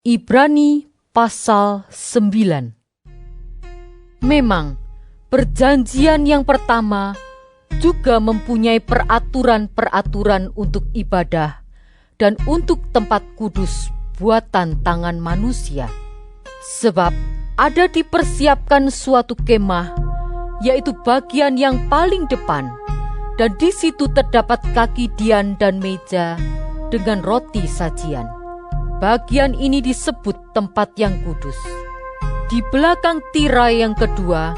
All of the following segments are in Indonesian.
Ibrani pasal 9. Memang perjanjian yang pertama juga mempunyai peraturan-peraturan untuk ibadah dan untuk tempat kudus buatan tangan manusia. Sebab ada dipersiapkan suatu kemah, yaitu bagian yang paling depan, dan di situ terdapat kaki dian dan meja dengan roti sajian. Bagian ini disebut tempat yang kudus. Di belakang tirai yang kedua,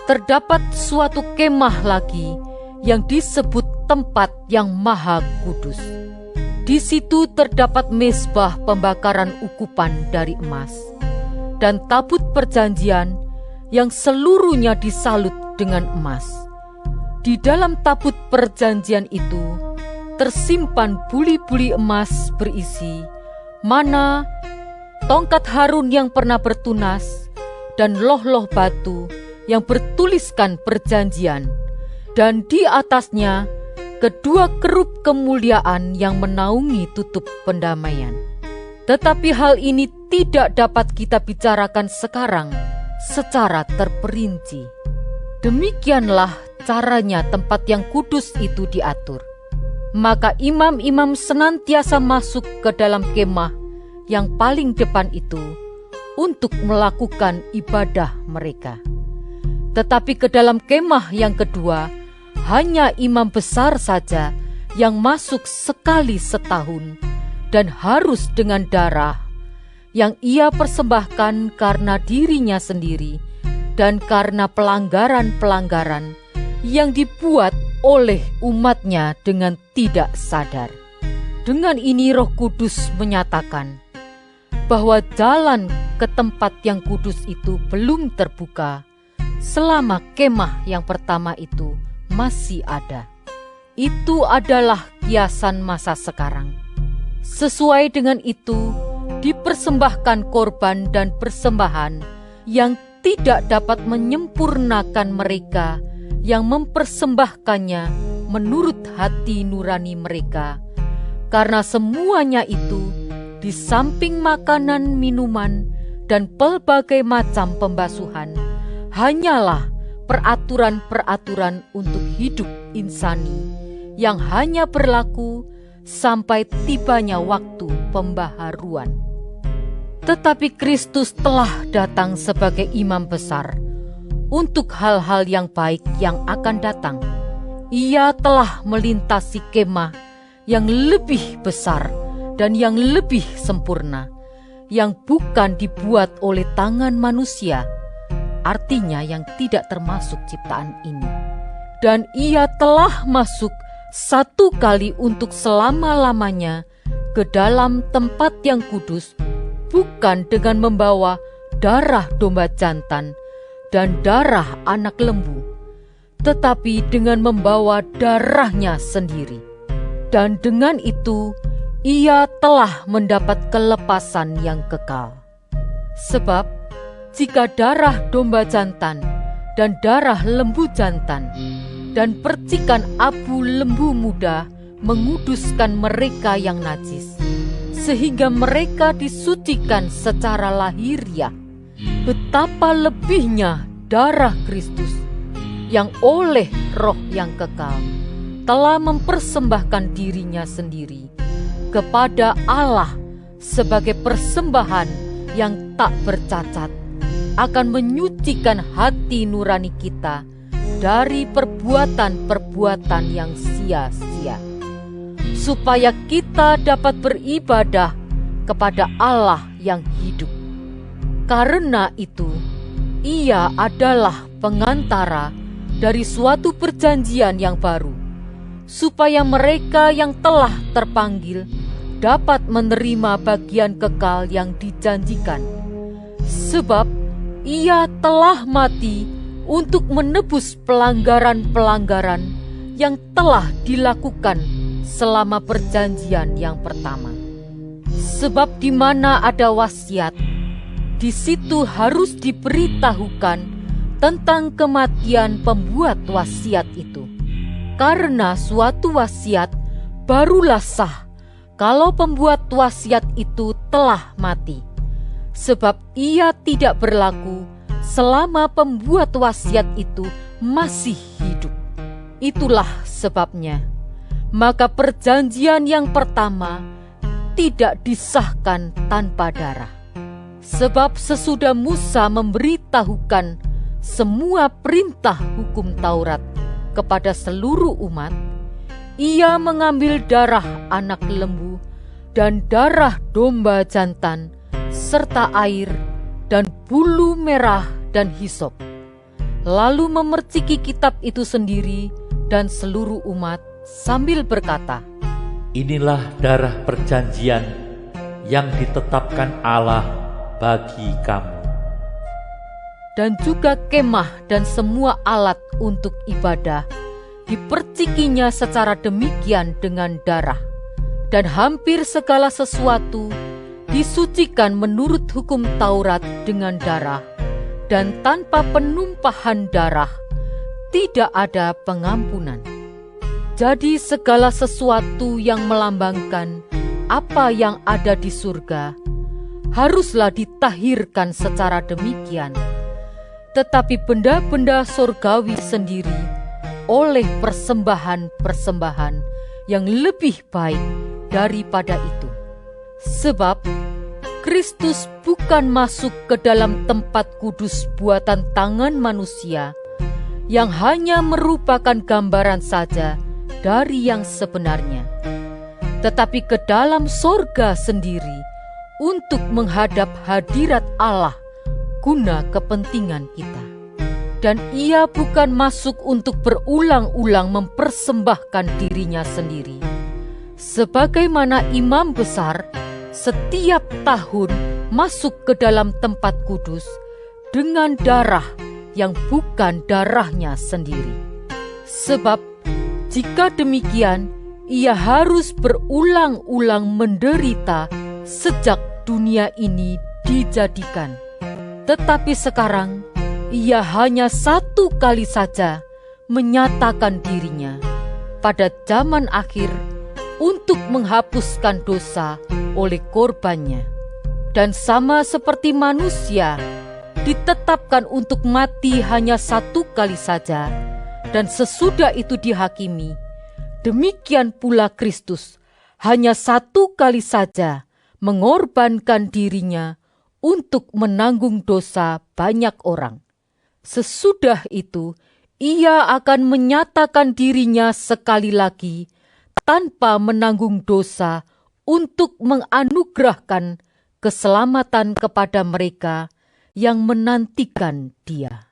terdapat suatu kemah lagi yang disebut tempat yang maha kudus. Di situ terdapat mezbah pembakaran ukupan dari emas, dan tabut perjanjian yang seluruhnya disalut dengan emas. Di dalam tabut perjanjian itu tersimpan buli-buli emas berisi mana, tongkat Harun yang pernah bertunas, dan loh-loh batu yang bertuliskan perjanjian, dan di atasnya kedua kerub kemuliaan yang menaungi tutup pendamaian. Tetapi hal ini tidak dapat kita bicarakan sekarang secara terperinci. Demikianlah caranya tempat yang kudus itu diatur. Maka imam-imam senantiasa masuk ke dalam kemah yang paling depan itu untuk melakukan ibadah mereka. Tetapi ke dalam kemah yang kedua, hanya imam besar saja yang masuk sekali setahun, dan harus dengan darah yang ia persembahkan karena dirinya sendiri dan karena pelanggaran-pelanggaran yang dibuat oleh umatnya dengan tidak sadar. Dengan ini Roh Kudus menyatakan bahwa jalan ke tempat yang kudus itu belum terbuka selama kemah yang pertama itu masih ada. Itu adalah kiasan masa sekarang. Sesuai dengan itu, dipersembahkan korban dan persembahan yang tidak dapat menyempurnakan mereka yang mempersembahkannya menurut hati nurani mereka, karena semuanya itu di samping makanan, minuman, dan pelbagai macam pembasuhan hanyalah peraturan-peraturan untuk hidup insani yang hanya berlaku sampai tibanya waktu pembaharuan. Tetapi Kristus telah datang sebagai imam besar untuk hal-hal yang baik yang akan datang. Ia telah melintasi kemah yang lebih besar dan yang lebih sempurna, yang bukan dibuat oleh tangan manusia, artinya yang tidak termasuk ciptaan ini. Dan ia telah masuk satu kali untuk selama-lamanya ke dalam tempat yang kudus, bukan dengan membawa darah domba jantan dan darah anak lembu, tetapi dengan membawa darahnya sendiri. Dan dengan itu ia telah mendapat kelepasan yang kekal. Sebab jika darah domba jantan dan darah lembu jantan dan percikan abu lembu muda menguduskan mereka yang najis, sehingga mereka disucikan secara lahiriah, betapa lebihnya darah Kristus yang oleh Roh yang kekal telah mempersembahkan dirinya sendiri kepada Allah sebagai persembahan yang tak bercacat, akan menyucikan hati nurani kita dari perbuatan-perbuatan yang sia-sia, supaya kita dapat beribadah kepada Allah yang hidup. Karena itu, ia adalah pengantara dari suatu perjanjian yang baru, supaya mereka yang telah terpanggil dapat menerima bagian kekal yang dijanjikan. Sebab ia telah mati untuk menebus pelanggaran-pelanggaran yang telah dilakukan selama perjanjian yang pertama. Sebab di mana ada wasiat, di situ harus diberitahukan tentang kematian pembuat wasiat itu. Karena suatu wasiat barulah sah kalau pembuat wasiat itu telah mati. sebab ia tidak berlaku selama pembuat wasiat itu masih hidup. Itulah sebabnya, maka perjanjian yang pertama tidak disahkan tanpa darah. Sebab sesudah Musa memberitahukan semua perintah hukum Taurat kepada seluruh umat, ia mengambil darah anak lembu dan darah domba jantan, serta air dan bulu merah dan hisop, lalu memerciki kitab itu sendiri dan seluruh umat sambil berkata, "Inilah darah perjanjian yang ditetapkan Allah bagi kamu." Dan juga kemah dan semua alat untuk ibadah dipercikinya secara demikian dengan darah. Dan hampir segala sesuatu disucikan menurut hukum Taurat dengan darah, dan tanpa penumpahan darah tidak ada pengampunan. Jadi segala sesuatu yang melambangkan apa yang ada di surga haruslah ditahirkan secara demikian. Tetapi benda-benda surgawi sendiri oleh persembahan-persembahan yang lebih baik daripada itu. Sebab Kristus bukan masuk ke dalam tempat kudus buatan tangan manusia, yang hanya merupakan gambaran saja dari yang sebenarnya, tetapi ke dalam sorga sendiri untuk menghadap hadirat Allah guna kepentingan kita. Dan ia bukan masuk untuk berulang-ulang mempersembahkan dirinya sendiri, sebagaimana imam besar setiap tahun masuk ke dalam tempat kudus dengan darah yang bukan darahnya sendiri. Sebab jika demikian, ia harus berulang-ulang menderita sejak dunia ini dijadikan. Tetapi sekarang ia hanya satu kali saja menyatakan dirinya pada zaman akhir untuk menghapuskan dosa oleh korbannya. Dan sama seperti manusia ditetapkan untuk mati hanya satu kali saja, dan sesudah itu dihakimi, demikian pula Kristus hanya satu kali saja mengorbankan dirinya untuk menanggung dosa banyak orang. Sesudah itu, ia akan menyatakan dirinya sekali lagi tanpa menanggung dosa untuk menganugerahkan keselamatan kepada mereka yang menantikan Dia.